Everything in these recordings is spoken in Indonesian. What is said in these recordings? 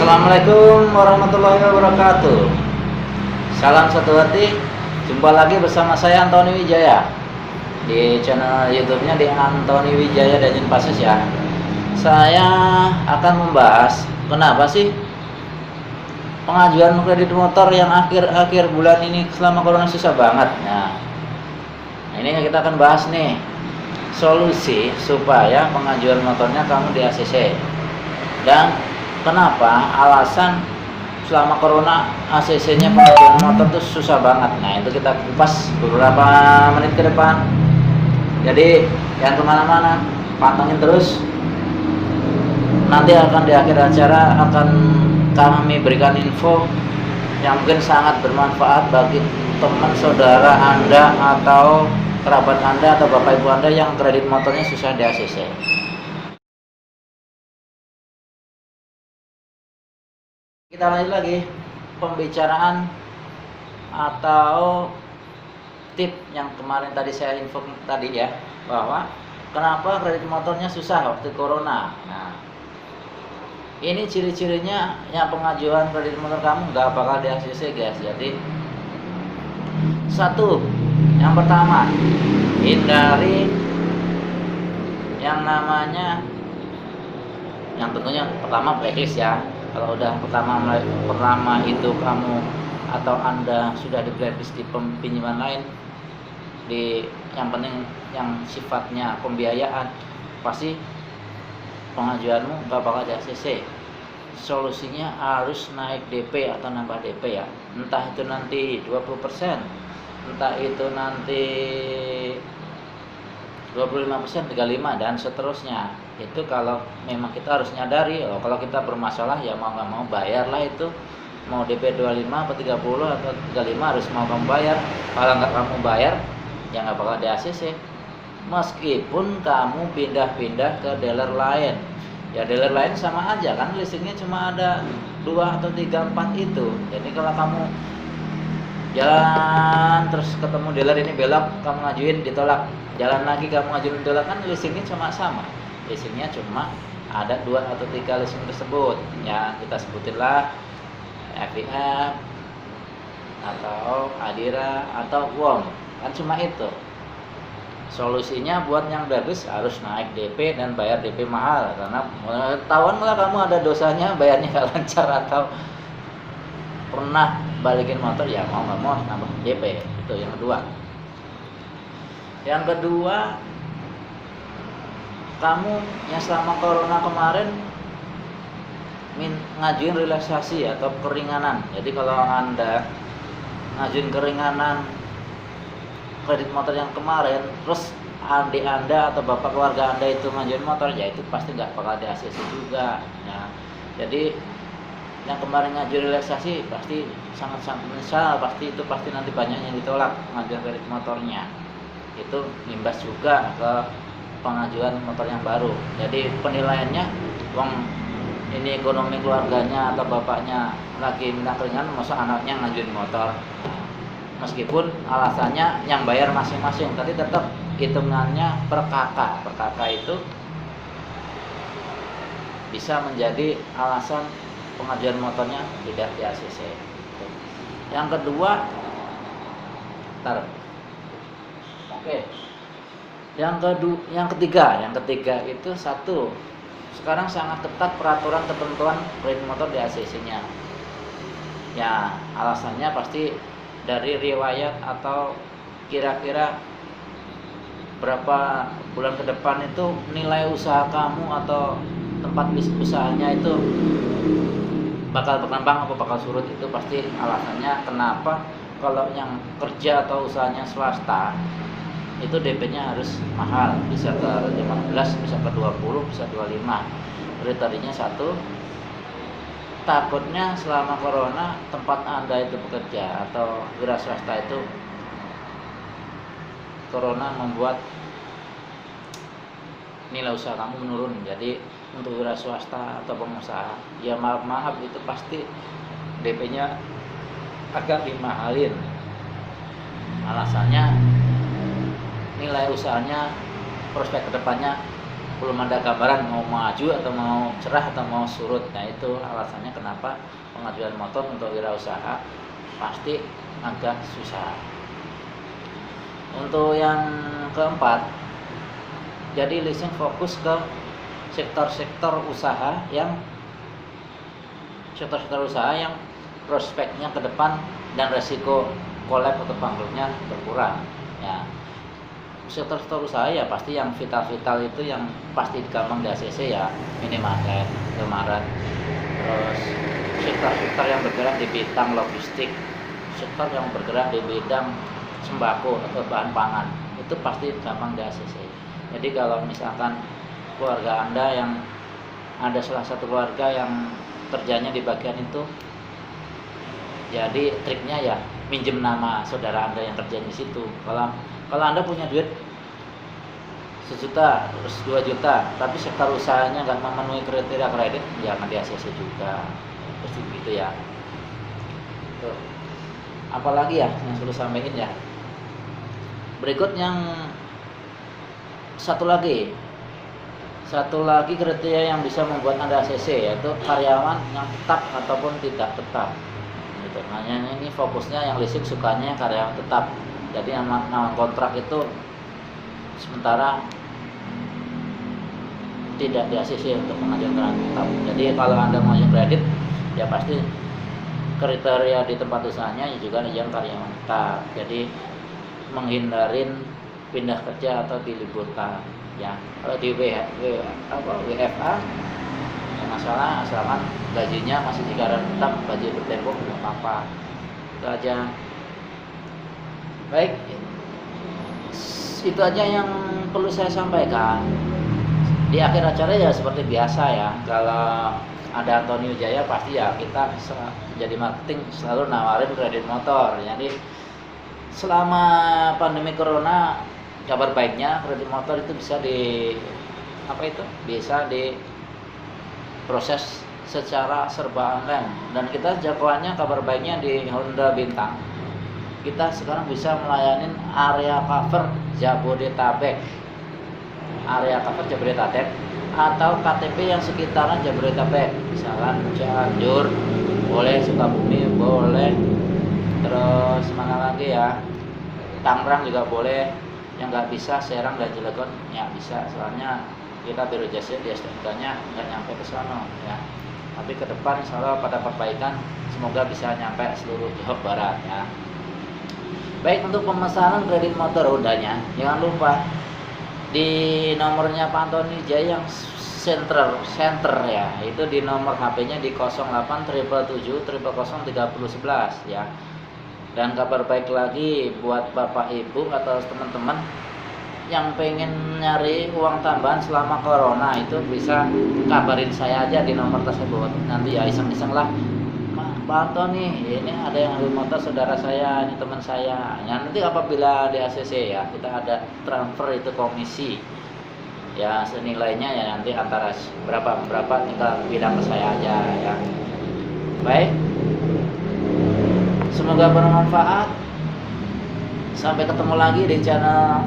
Assalamualaikum warahmatullahi wabarakatuh. Salam satu hati. Jumpa lagi bersama saya Antoni Wijaya di channel YouTube-nya di Antoni Wijaya Dajin Pasus ya. Saya akan membahas kenapa sih pengajuan kredit motor yang akhir-akhir bulan ini selama corona susah banget. Nah, ini kita akan bahas nih solusi supaya pengajuan motornya kamu di ACC. Dan kenapa alasan selama corona ACC-nya pengajuan motor tuh susah banget. Nah, itu kita kupas beberapa menit ke depan. Jadi jangan kemana-mana, pantengin terus. Nanti akan di akhir acara akan kami berikan info yang mungkin sangat bermanfaat bagi teman saudara Anda atau kerabat Anda atau bapak ibu Anda yang kredit motornya susah di ACC. Kita lanjut lagi pembicaraan atau tip yang kemarin tadi saya info tadi ya, bahwa kenapa kredit motornya susah waktu corona. Nah, ini ciri-cirinya yang pengajuan kredit motor kamu nggak bakal di ACC guys. Jadi satu, yang pertama, hindari yang namanya, yang tentunya pertama blacklist ya. Kalau udah pertama itu kamu atau Anda sudah di blacklist di pinjaman lain, di yang penting yang sifatnya pembiayaan, pasti pengajuanmu gak bakal di ACC. Solusinya harus naik DP atau nambah DP ya. Entah itu nanti 20%, entah itu nanti 25%, 35% dan seterusnya. Itu kalau memang kita harus nyadari, kalau kita bermasalah ya mau nggak mau bayarlah itu. Mau DP 25 atau 30 atau 35 harus mau kamu bayar. Kalau nggak kamu bayar ya nggak bakal di ACC. Meskipun kamu pindah-pindah ke dealer lain, ya dealer lain sama aja kan, listingnya cuma ada 2 atau 3, 4 itu. Jadi kalau kamu jalan terus ketemu dealer ini belok, kamu ngajuin ditolak, jalan lagi kamu ngajuin ditolak, kan listingnya cuma sama. Listingnya cuma ada 2 atau 3 listing tersebut. Ya kita sebutinlah FIF atau Adira atau WOM, kan cuma itu. Solusinya buat yang bagus harus naik DP dan bayar DP mahal, karena ketahuan lah kamu ada dosanya bayarnya nggak lancar atau pernah balikin motor, ya mau nggak mau nambah DP. Itu yang kedua. Yang kedua, kamu yang selama corona kemarin ngajuin relaksasi atau keringanan. Jadi kalau Anda ngajuin keringanan kredit motor yang kemarin, terus adik Anda atau bapak keluarga Anda itu ngajuin motor, ya itu pasti nggak bakal di ACC juga ya. Jadi yang kemarin ngajuin relaksasi pasti sangat-sangat menyesal, pasti nanti banyak yang ditolak pengajuan kredit motornya. Itu imbas juga ke pengajuan motor yang baru. Jadi penilaiannya, uang ini ekonomi keluarganya atau bapaknya lagi minta keringanan, masa anaknya ngajuin motor. Meskipun alasannya yang bayar masing-masing, tapi tetap hitungannya per kakak. Per kakak itu bisa menjadi alasan pengajuan motornya tidak di ACC. Yang kedua, yang ketiga itu satu, sekarang sangat ketat peraturan ketentuan kredit motor di ACC-nya. Ya, alasannya pasti dari riwayat atau kira-kira berapa bulan ke depan itu nilai usaha kamu atau tempat usahanya itu bakal berkembang apa bakal surut. Itu pasti alasannya kenapa kalau yang kerja atau usahanya swasta itu DP-nya harus mahal, bisa ke 15, bisa ke 20, bisa 25. Kriterianya satu, takutnya selama corona tempat Anda itu bekerja atau wira swasta itu corona membuat nilai usaha kamu menurun. Jadi untuk wira swasta atau pengusaha, ya maaf itu pasti DP-nya agak dimahalin. Alasannya nilai usahanya, prospek kedepannya belum ada gambaran mau maju atau mau cerah atau mau surut. Nah itu alasannya kenapa pengajuan motor untuk wirausaha pasti agak susah. Untuk yang keempat, jadi leasing fokus ke sektor-sektor usaha yang prospeknya ke depan dan resiko kolab atau bangkrutnya berkurang. Ya, sektor usaha ya pasti yang vital-vital itu yang pasti gampang di ACC ya, minimarket, Indomaret. Terus sektor yang bergerak di bidang logistik, sektor yang bergerak di bidang sembako atau bahan pangan, itu pasti gampang di ACC. Jadi kalau misalkan keluarga Anda yang ada salah satu keluarga yang kerjanya di bagian itu, jadi triknya ya minjem nama saudara Anda yang kerja di situ. Kalau Anda punya duit 1 juta, terus 2 juta, tapi sektor usahanya nggak memenuhi kriteria kredit, jangan di ACC juga. Pasti begitu ya. Tuh. Apalagi ya yang perlu sampaikan ya. Berikut yang satu lagi kriteria yang bisa membuat Anda ACC, yaitu karyawan yang tetap ataupun tidak tetap. Gitu. Hanya ini fokusnya yang leasing sukanya karyawan tetap. Jadi nama kontrak itu sementara tidak di ACC untuk pengajuan karyawan tetap. Jadi kalau Anda mau kredit ya pasti kriteria di tempat usahanya juga yang karyawan tetap. Jadi menghindarin pindah kerja atau diliburkan ya. Kalau di WFA ya masalah, asalkan gajinya masih karyawan tetap, gaji bertembok nggak apa-apa. Itu aja. Baik, itu aja yang perlu saya sampaikan. Di akhir acara ya seperti biasa ya, kalau ada Antoni Wijaya pasti ya kita jadi marketing selalu nawarin kredit motor. Jadi selama pandemi corona, kabar baiknya kredit motor itu bisa bisa diproses secara serba online. Dan kita jangkauannya, kabar baiknya di Honda Bintang, kita sekarang bisa melayani area cover Jabodetabek atau KTP yang sekitaran Jabodetabek, misalkan Cianjur boleh, Sukabumi boleh, terus mana lagi ya, Tangerang juga boleh. Yang nggak bisa Serang dan Cilegon ya bisa, soalnya kita biro jasa di STNK-nya nggak nyampe ke sana ya. Tapi ke depan insya Allah pada perbaikan semoga bisa nyampe seluruh Jawa Barat ya. Baik, untuk pemesanan kredit motor Hondanya jangan lupa di nomornya Pak Antoni Wijaya yang center ya, itu di nomor HP-nya di 0877703011 ya. Dan kabar baik lagi buat Bapak Ibu atau teman-teman yang pengen nyari uang tambahan selama corona, itu bisa kabarin saya aja di nomor tersebut. Nanti ya iseng-iseng lah, Pak Antoni ini ada yang ambil motor saudara saya, ini teman saya ya. Nanti apabila di ACC ya kita ada transfer itu komisi ya, senilainya ya nanti antara berapa tinggal bilang ke saya aja ya. Baik, semoga bermanfaat. Sampai ketemu lagi di channel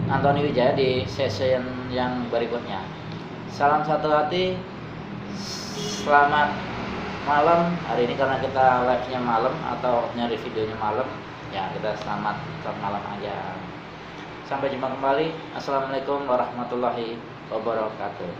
Antoni Wijaya di session yang berikutnya. Salam satu hati, selamat malam. Hari ini karena kita live-nya malam atau nyari videonya malam ya, kita selamat malam aja. Sampai jumpa kembali. Assalamualaikum warahmatullahi wabarakatuh.